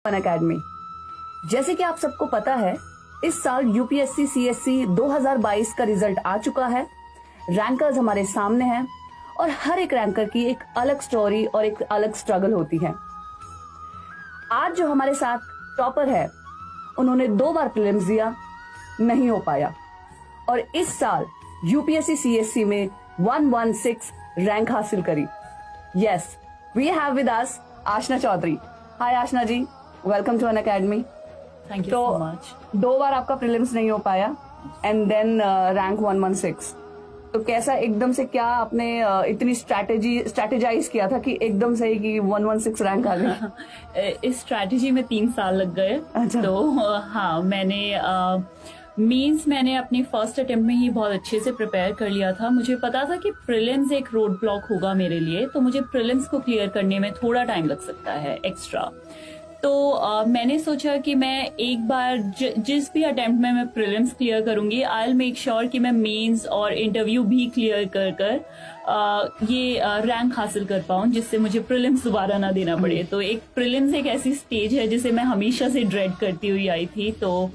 Academy. जैसे कि आप सबको पता है, इस साल यूपीएससी सीएससी 2022 का रिजल्ट आ चुका है। रैंकर्स हमारे सामने हैं और हर एक रैंकर की एक अलग स्टोरी और एक अलग स्ट्रगल होती है। आज जो हमारे साथ टॉपर है, उन्होंने 2 बार प्रीलिम्स दिया, नहीं हो पाया, और इस साल यूपीएससी सीएससी में 116 रैंक हासिल करी। Yes, we have with us Aashna Chaudhary. Hi Aashna ji, welcome to Unacademy. Thank you so much. 2 बार आपका प्रीलिम्स नहीं हो पाया एंड देन रैंक 116। तो कैसा एकदम से, क्या आपने इतनी स्ट्रैटेजाइज किया था कि एकदम से ही कि 116 रैंक आ गई? इस स्ट्रैटेजी में 3 साल लग गए। अच्छा। तो हाँ, मैंने अपनी फर्स्ट अटेम्प्ट में ही बहुत अच्छे से प्रिपेयर कर लिया था। मुझे पता था कि प्रीलिम्स एक रोड ब्लॉक होगा मेरे लिए, तो मुझे प्रीलिम्स को क्लियर करने में थोड़ा टाइम लग सकता है एक्स्ट्रा। तो मैंने सोचा कि मैं एक बार जिस भी अटेम्प्ट में मैं प्रीलिम्स क्लियर करूंगी, आई विल मेक श्योर कि मैं मेंस और इंटरव्यू भी क्लियर कर ये रैंक हासिल कर पाऊं, जिससे मुझे प्रीलिम्स दोबारा ना देना पड़े। तो एक प्रीलिम्स एक ऐसी स्टेज है जिसे मैं हमेशा से ड्रेड करती हुई आई थी। तो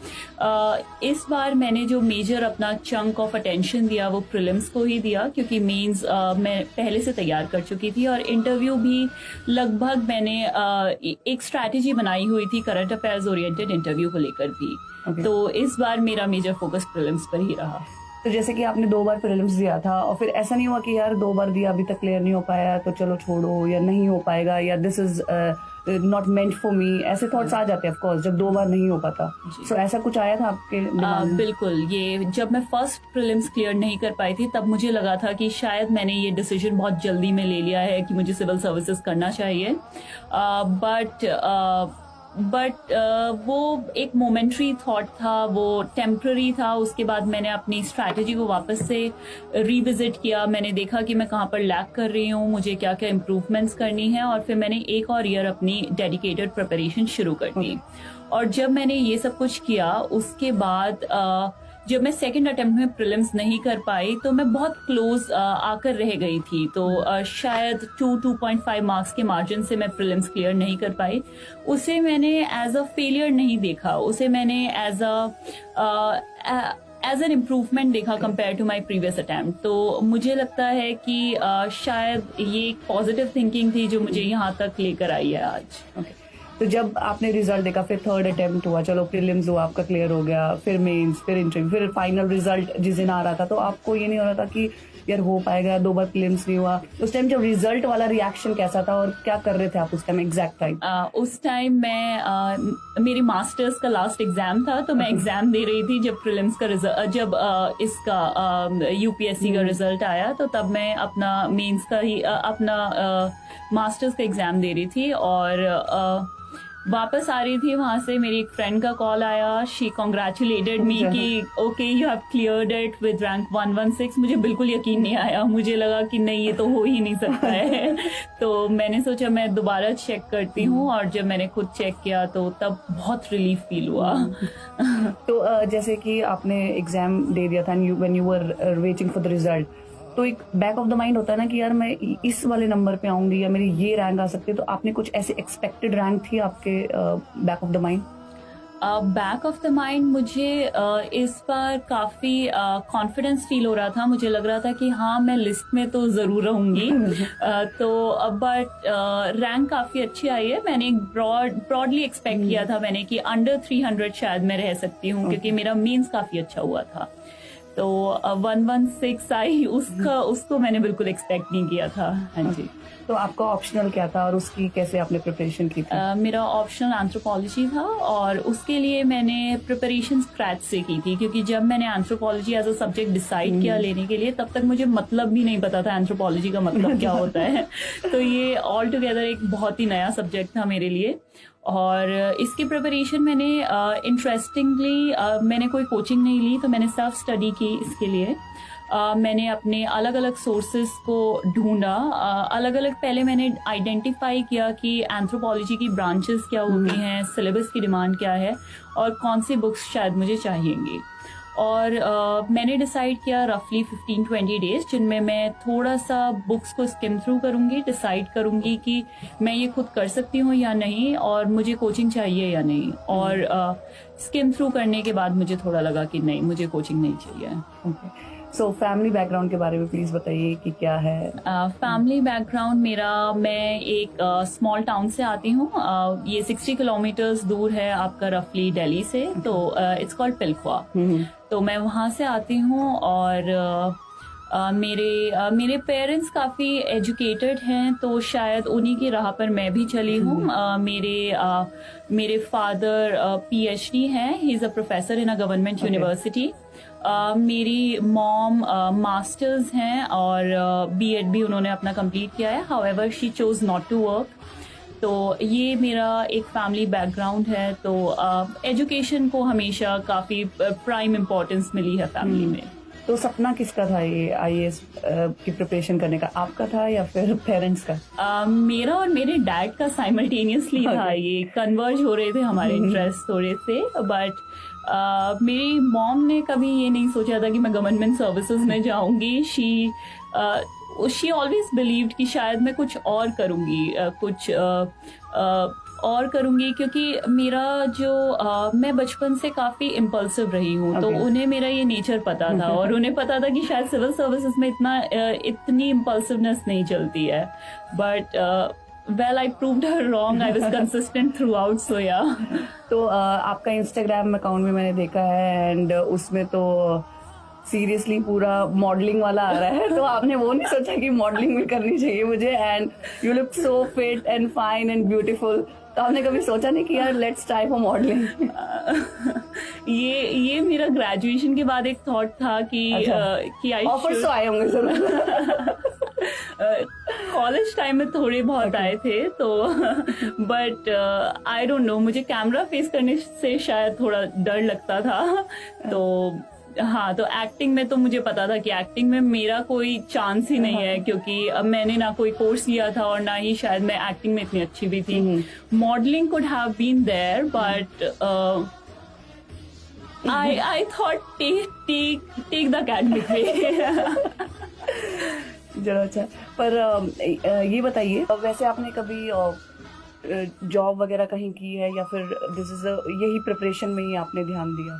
इस बार मैंने जो मेजर अपना चंक ऑफ अटेंशन दिया वो प्रीलिम्स को ही दिया, क्योंकि मेंस मैं पहले से तैयार कर चुकी थी, और इंटरव्यू भी लगभग मैंने एक स्ट्रैटेजी बनाई हुई थी करंट अफेयर्स ओरिएंटेड इंटरव्यू को लेकर भी। Okay. तो इस बार मेरा मेजर फोकस प्रीलिम्स पर ही रहा। तो जैसे कि आपने 2 बार प्रीलिम्स दिया था, और फिर ऐसा नहीं हुआ कि यार 2 बार दिया, अभी तक क्लियर नहीं हो पाया, तो चलो छोड़ो, या नहीं हो पाएगा, या this is not meant for me, ऐसे थॉट्स आ जाते हैं ऑफ कोर्स जब 2 बार नहीं हो पाता। So, ऐसा कुछ आया था आपके दिमाग में? बिल्कुल। ये जब मैं फर्स्ट प्रीलिम्स क्लियर नहीं कर पाई थी, तब मुझे लगा था कि शायद मैंने ये डिसीजन बहुत जल्दी में ले लिया है कि मुझे सिविल सर्विसेज करना चाहिए। बट वो एक मोमेंट्री थॉट था, वो टेम्पररी था। उसके बाद मैंने अपनी स्ट्रैटेजी को वापस से रिविजिट किया। मैंने देखा कि मैं कहाँ पर लैक कर रही हूँ, मुझे क्या क्या इम्प्रूवमेंट्स करनी है, और फिर मैंने एक और ईयर अपनी डेडिकेटेड प्रिपरेशन शुरू कर दी। और जब मैंने ये सब कुछ किया, उसके बाद जब मैं सेकंड अटेम्प्ट में प्रीलिम्स नहीं कर पाई, तो मैं बहुत क्लोज आकर रह गई थी। तो शायद 2.5 मार्क्स के मार्जिन से मैं प्रीलिम्स क्लियर नहीं कर पाई। उसे मैंने एज अ फेलियर नहीं देखा, उसे मैंने एज एन इम्प्रूवमेंट देखा compare to my previous attempt. तो मुझे लगता है कि शायद ये एक पॉजिटिव थिंकिंग थी जो मुझे यहाँ तक लेकर आई है आज। Okay. तो जब आपने रिजल्ट देखा, फिर थर्ड अटेम्प्ट हुआ, चलो प्रीलिम्स हुआ, आपका क्लियर हो गया, फिर मेंस, फिर इंटरव्यू, फिर फाइनल रिजल्ट जिस दिन आ रहा था, तो आपको ये नहीं हो रहा था कि यार हो पाएगा, 2 बार प्रीलिम्स नहीं हुआ? उस टाइम जब रिजल्ट वाला रिएक्शन कैसा था, और क्या कर रहे थे आप उस टाइम एग्जैक्ट टाइम? उस टाइम मेरी मास्टर्स का लास्ट एग्जाम था, तो मैं एग्जाम दे रही थी जब प्रीलिम्स का रिजल्ट, जब इसका यूपीएससी का रिजल्ट आया, तो तब मैं अपना मेंस का ही अपना मास्टर्स का एग्जाम दे रही थी। और वापस आ रही थी वहां से, मेरी एक फ्रेंड का कॉल आया। शी कॉन्ग्रेचुलेटेड मी कि okay, you have cleared it with rank 116। मुझे बिल्कुल यकीन नहीं आया, मुझे लगा कि नहीं, ये तो हो ही नहीं सकता है। तो मैंने सोचा मैं दोबारा चेक करती हूँ, और जब मैंने खुद चेक किया तो तब बहुत रिलीफ फील हुआ। तो जैसे कि आपने एग्जाम दे दिया था, when you were waiting for the result, तो एक बैक ऑफ द माइंड होता है ना कि यार मैं इस वाले नंबर पे आऊंगी, या मेरी ये रैंक आ सकती है। तो आपने कुछ ऐसे एक्सपेक्टेड रैंक थी आपके back of the mind? Back of the mind मुझे इस बार काफी कॉन्फिडेंस फील हो रहा था। मुझे लग रहा था कि हाँ, मैं लिस्ट में तो जरूर रहूंगी। बट रैंक काफी अच्छी आई है। मैंने एक ब्रॉडली एक्सपेक्ट किया था मैंने कि अंडर 300 शायद मैं रह सकती हूँ, क्योंकि मेरा मीन्स काफी अच्छा हुआ था। तो 116 आई, उसको मैंने बिल्कुल एक्सपेक्ट नहीं किया था। हाँ जी। तो आपका ऑप्शनल क्या था, और उसकी कैसे आपने प्रिपरेशन की थी? मेरा ऑप्शनल एंथ्रोपोलॉजी था, और उसके लिए मैंने प्रिपरेशन स्क्रैच से की थी, क्योंकि जब मैंने anthropology as a subject decide किया लेने के लिए, तब तक मुझे मतलब भी नहीं पता था एंथ्रोपोलॉजी का मतलब क्या होता है। तो ये ऑल टुगेदर एक बहुत ही नया सब्जेक्ट था मेरे लिए। और इसकी प्रिपरेशन मैंने इंटरेस्टिंगली मैंने कोई कोचिंग नहीं ली, तो मैंने सेल्फ स्टडी की इसके लिए। मैंने अपने अलग अलग सोर्सेज को ढूंढा, अलग अलग पहले मैंने आइडेंटिफाई किया कि एंथ्रोपोलॉजी की ब्रांचेस क्या होती हैं, सिलेबस की डिमांड क्या है, और कौन सी बुक्स शायद मुझे चाहिएंगी। और मैंने डिसाइड किया रफली 15-20 डेज जिनमें मैं थोड़ा सा बुक्स को स्किम थ्रू करूंगी, डिसाइड करूंगी कि मैं ये खुद कर सकती हूँ या नहीं और मुझे कोचिंग चाहिए या नहीं। और स्किम थ्रू करने के बाद मुझे थोड़ा लगा कि नहीं, मुझे कोचिंग नहीं चाहिए। सो फैमिली बैकग्राउंड के बारे में प्लीज बताइए कि क्या है। फैमिली बैकग्राउंड मेरा, मैं एक स्मॉल टाउन से आती हूँ। ये 60 किलोमीटर्स दूर है आपका रफली दिल्ली से, तो इट्स कॉल्ड पिलखुआ। तो मैं वहाँ से आती हूँ और मेरे पेरेंट्स काफ़ी एजुकेटेड हैं, तो शायद उन्हीं की राह पर मैं भी चली हूँ। मेरे फादर PhD हैं, he is a professor in a government university. मेरी मॉम मास्टर्स हैं और B.Ed भी उन्होंने अपना कंप्लीट किया है। However she chose not to work. तो ये मेरा एक फैमिली बैकग्राउंड है। तो एजुकेशन को हमेशा काफ़ी प्राइम इम्पोर्टेंस मिली है फैमिली में। तो सपना किसका था ये IAS की प्रिपरेशन करने का, आपका था या फिर पेरेंट्स का? मेरा और मेरे डैड का साइमल्टेनियसली था। ये कन्वर्ज हो रहे थे हमारे इंटरेस्ट थोड़े से। बट मेरी मॉम ने कभी ये नहीं सोचा था कि मैं गवर्नमेंट सर्विसेज में जाऊंगी। शी ऑलवेज बिलीव्ड कि शायद मैं कुछ और करूंगी, और करूंगी, क्योंकि मेरा जो मैं बचपन से काफी इम्पल्सिव रही हूँ। तो उन्हें मेरा ये नेचर पता था और उन्हें पता था कि शायद सिविल सर्विसेज में इतनी इम्पल्सिवनेस नहीं चलती है। But well, I proved her wrong. I was consistent throughout, so yeah. तो आपका इंस्टाग्राम अकाउंट में मैंने देखा है एंड उसमें तो सीरियसली पूरा मॉडलिंग वाला आ रहा है। तो आपने वो नहीं सोचा कि मॉडलिंग भी करनी चाहिए मुझे? And you look so fit and fine and beautiful. तो आपने कभी सोचा नहीं कि यार लेट्स ट्राई फॉर मॉडलिंग? ये मेरा ग्रेजुएशन के बाद एक थॉट था कि ऑफर्स तो आए होंगे जरूर। कॉलेज टाइम में थोड़े बहुत आए थे, तो बट आई डोंट नो, मुझे कैमरा फेस करने से शायद थोड़ा डर लगता था। तो हाँ, तो एक्टिंग में तो मुझे पता था कि एक्टिंग में मेरा कोई चांस ही नहीं है, क्योंकि अब मैंने ना कोई कोर्स लिया था और ना ही शायद मैं एक्टिंग में इतनी अच्छी भी थी। Modelling could have been there, but I thought take the academic way. जरा अच्छा। पर ये बताइए, वैसे आपने कभी जॉब वगैरह कहीं की है या फिर यही प्रिपरेशन में ही आपने ध्यान दिया?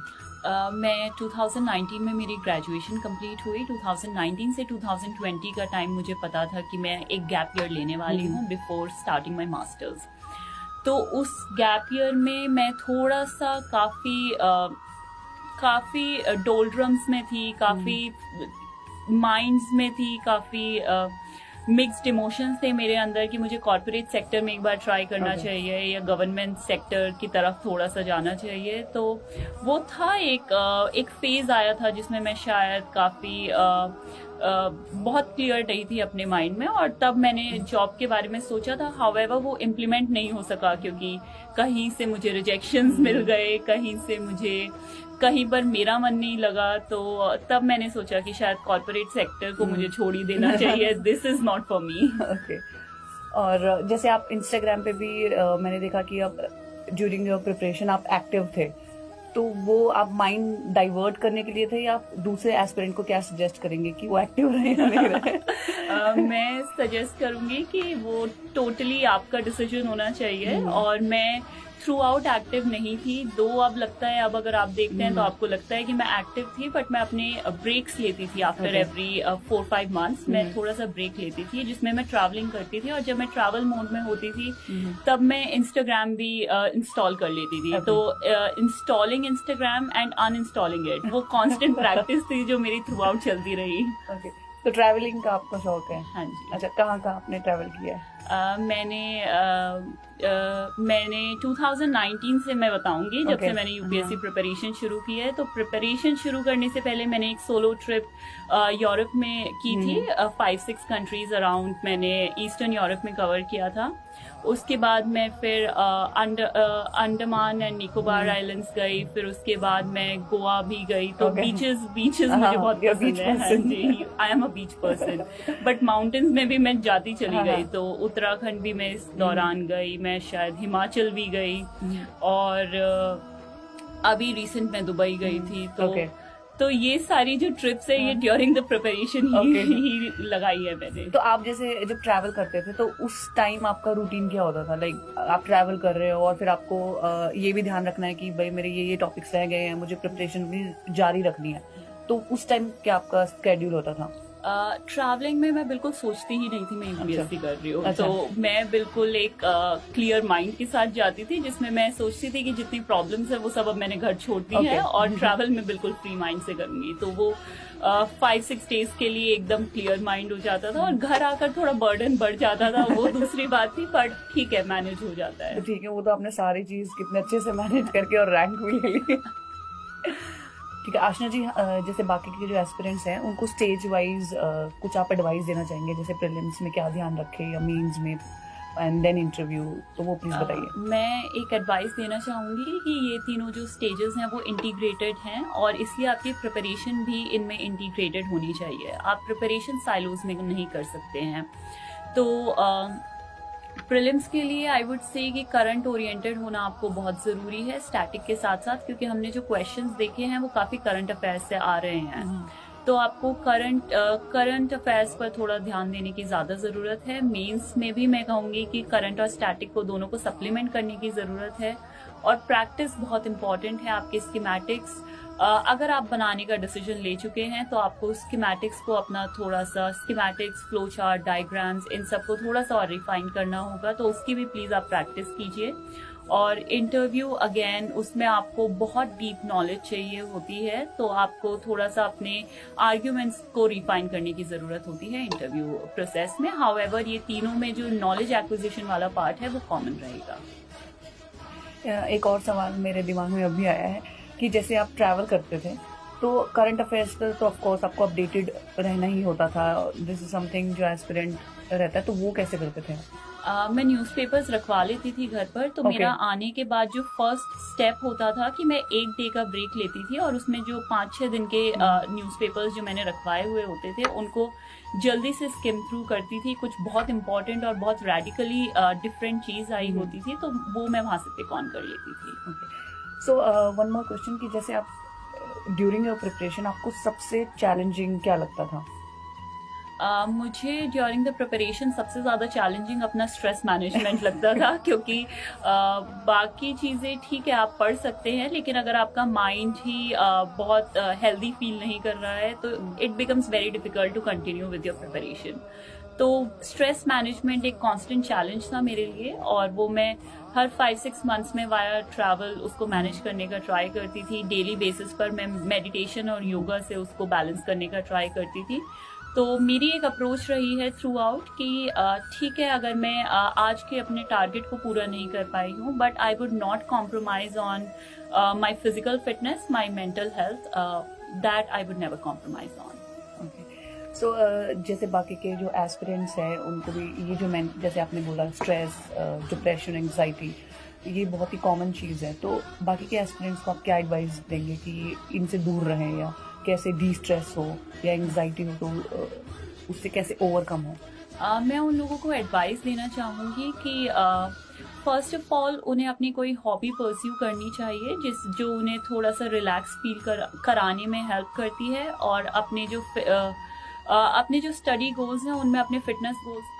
मैं 2019 में मेरी ग्रेजुएशन कंप्लीट हुई। 2019 से 2020 का टाइम मुझे पता था कि मैं एक गैप ईयर लेने वाली हूँ बिफोर स्टार्टिंग माय मास्टर्स। तो उस गैप ईयर में मैं थोड़ा सा काफ़ी डोल्ड्रम्स में थी, काफ़ी माइंड्स में थी, काफ़ी मिक्स्ड इमोशंस थे मेरे अंदर कि मुझे कॉर्पोरेट सेक्टर में एक बार ट्राई करना चाहिए या गवर्नमेंट सेक्टर की तरफ थोड़ा सा जाना चाहिए। तो वो था एक फेज आया था जिसमें मैं शायद काफ़ी बहुत क्लियर नहीं थी अपने माइंड में, और तब मैंने जॉब के बारे में सोचा था। हाउएवर वो इम्प्लीमेंट नहीं हो सका, क्योंकि कहीं से मुझे रिजेक्शंस मिल गए, कहीं पर मेरा मन नहीं लगा। तो तब मैंने सोचा कि शायद कॉर्पोरेट सेक्टर को मुझे छोड़ ही देना चाहिए। This is not for me. Okay. और जैसे आप इंस्टाग्राम पे भी मैंने देखा कि आप ड्यूरिंग योर प्रिपरेशन आप एक्टिव थे, तो वो आप माइंड डाइवर्ट करने के लिए थे या आप दूसरे एस्पिरेंट को क्या सजेस्ट करेंगे कि वो एक्टिव रहे या नहीं रहे? मैं सजेस्ट करूंगी कि वो टोटली आपका डिसीजन होना चाहिए। और मैं थ्रू आउट एक्टिव नहीं थी, दो अब लगता है, अब अगर आप देखते हैं तो आपको लगता है कि मैं एक्टिव थी, बट मैं अपने ब्रेक्स लेती थी आफ्टर एवरी 4-5 मंथ्स। मैं थोड़ा सा ब्रेक लेती थी जिसमें मैं ट्रैवलिंग करती थी, और जब मैं ट्रैवल मोड में होती थी तब मैं इंस्टाग्राम भी इंस्टॉल कर लेती थी। तो इंस्टॉलिंग इंस्टाग्राम एंड अनइंस्टॉलिंग इट, वो कॉन्स्टेंट प्रैक्टिस थी जो मेरी थ्रू आउट चलती रही। तो ट्रैवलिंग का आपका शौक है? हाँ जी। अच्छा, कहाँ आपने ट्रैवल किया है? मैंने 2019 से मैं बताऊंगी, जब से मैंने यूपीएससी प्रिपरेशन शुरू की है। तो प्रिपरेशन शुरू करने से पहले मैंने एक सोलो ट्रिप यूरोप में की थी। 5-6 कंट्रीज अराउंड मैंने ईस्टर्न यूरोप में कवर किया था। उसके बाद मैं फिर अंडमान एंड निकोबार आइलैंड्स गई, फिर उसके बाद मैं गोवा भी गई। तो बीचेस मुझे बहुत पसंद है। हाँ जी, I am a beach person. But mountains में भी मैं जाती चली गई। तो उत्तराखंड भी मैं इस दौरान गई, मैं शायद हिमाचल भी गई, और अभी रिसेंट में दुबई गई थी। तो ये सारी जो ट्रिप्स है ये ड्यूरिंग द प्रिपरेशन ही लगाई है मैंने। तो आप जैसे जब ट्रैवल करते थे तो उस टाइम आपका रूटीन क्या होता था? लाइक आप ट्रैवल कर रहे हो और फिर आपको ये भी ध्यान रखना है कि भाई मेरे ये टॉपिक्स रह गए हैं, मुझे प्रिपरेशन भी जारी रखनी है, तो उस टाइम क्या आपका स्केड्यूल होता था? ट्रैवलिंग में मैं बिल्कुल सोचती ही नहीं थी मैं यूपीएससी कर रही हूँ। अच्छा। तो मैं बिल्कुल एक क्लियर माइंड के साथ जाती थी, जिसमें मैं सोचती थी कि जितनी प्रॉब्लम्स है वो सब अब मैंने घर छोड़ दी है और ट्रैवल में बिल्कुल फ्री माइंड से करूंगी। तो वो 5-6 डेज के लिए एकदम क्लियर माइंड हो जाता था और घर आकर थोड़ा बर्डन बढ़ जाता था, वो दूसरी बात थी, बट ठीक है, मैनेज हो जाता है। तो ठीक है, वो तो आपने सारी चीज कितने अच्छे से मैनेज करके और रैंक भी ले ली। ठीक है आशना जी, जैसे बाकी के जो एस्पिरेंट्स हैं उनको स्टेज वाइज कुछ आप एडवाइस देना चाहेंगे, जैसे प्रीलिम्स में क्या ध्यान रखें या मेंस में एंड देन इंटरव्यू, तो वो प्लीज बताइए। मैं एक एडवाइस देना चाहूंगी कि ये तीनों जो स्टेजेस हैं वो इंटीग्रेटेड हैं और इसलिए आपकी प्रिपरेशन भी इनमें इंटीग्रेटेड होनी चाहिए। आप प्रिपरेशन साइलोज में नहीं कर सकते हैं। तो प्रीलिम्स के लिए आई वुड से कि करंट ओरिएंटेड होना आपको बहुत ज़रूरी है स्टैटिक के साथ साथ, क्योंकि हमने जो क्वेश्चंस देखे हैं वो काफ़ी करंट अफेयर्स से आ रहे हैं। तो आपको करंट अफेयर्स पर थोड़ा ध्यान देने की ज़्यादा ज़रूरत है। मेंस में भी मैं कहूँगी कि करंट और स्टैटिक को दोनों को सप्लीमेंट करने की ज़रूरत है और प्रैक्टिस बहुत इंपॉर्टेंट है। आपके स्कीमेटिक्स अगर आप बनाने का डिसीजन ले चुके हैं तो आपको स्कीमेटिक्स को अपना थोड़ा सा स्कीमेटिक्स, फ्लो चार्ट, डायग्राम्स, इन सबको थोड़ा सा और रिफाइन करना होगा, तो उसकी भी प्लीज़ आप प्रैक्टिस कीजिए। और इंटरव्यू अगेन उसमें आपको बहुत डीप नॉलेज चाहिए होती है, तो आपको थोड़ा सा अपने आर्ग्यूमेंट्स को रिफाइन करने की ज़रूरत होती है इंटरव्यू प्रोसेस में। हाउएवर ये तीनों में जो नॉलेज एक्विजिशन वाला पार्ट है वो कॉमन रहेगा। एक और सवाल मेरे दिमाग में अभी आया है कि जैसे आप ट्रैवल करते थे तो करंट अफेयर्स पर तो ऑफकोर्स आपको अपडेटेड रहना ही होता था, दिस इज समथिंग जो एस्पिरेंट रहता है, तो वो कैसे करते थे? मैं न्यूज़पेपर्स रखवा लेती थी घर पर। तो मेरा आने के बाद जो फर्स्ट स्टेप होता था कि मैं 1 डे का ब्रेक लेती थी और उसमें जो 5-6 दिन के न्यूज़पेपर्स जो मैंने रखवाए हुए होते थे उनको जल्दी से स्किम थ्रू करती थी। कुछ बहुत इंपॉर्टेंट और बहुत रेडिकली डिफरेंट चीज़ आई होती थी तो वो मैं वहाँ से पिक ऑन कर लेती थी। सो वन मोर क्वेश्चन कि जैसे आप ड्यूरिंग योर प्रिपरेशन आपको सबसे चैलेंजिंग क्या लगता था? मुझे ड्यूरिंग द प्रिपरेशन सबसे ज़्यादा चैलेंजिंग अपना स्ट्रेस मैनेजमेंट लगता था, क्योंकि बाकी चीज़ें ठीक है आप पढ़ सकते हैं, लेकिन अगर आपका माइंड ही बहुत हेल्दी फील नहीं कर रहा है तो it becomes very difficult to continue with your preparation. तो स्ट्रेस मैनेजमेंट एक कांस्टेंट चैलेंज था मेरे लिए और वो मैं हर 5-6 मंथ्स में वाया ट्रैवल उसको मैनेज करने का ट्राई करती थी। डेली बेसिस पर मैं मेडिटेशन और योगा से उसको बैलेंस करने का ट्राई करती थी। तो मेरी एक अप्रोच रही है थ्रू आउट कि ठीक है अगर मैं आज के अपने टारगेट को पूरा नहीं कर पाई हूँ, but I would not compromise on my physical fitness, my mental health, that I would never compromise on. So जैसे बाकी के जो एस्पिरेंट्स हैं उनको भी ये जो जैसे आपने बोला स्ट्रेस, डिप्रेशन, एंग्जाइटी, ये बहुत ही कॉमन चीज़ है, तो बाकी के एस्पिरेंट्स को आप क्या एडवाइस देंगे कि इनसे दूर रहें या कैसे डी स्ट्रेस हो या एंग्जाइटी हो तो उससे कैसे ओवरकम हो? मैं उन लोगों को एडवाइस देना चाहूँगी कि फर्स्ट ऑफ ऑल उन्हें अपनी कोई हॉबी परस्यू करनी चाहिए जो उन्हें थोड़ा सा रिलैक्स फील कराने में हेल्प करती है और अपने जो स्टडी गोल्स हैं उनमें अपने फिटनेस गोल्स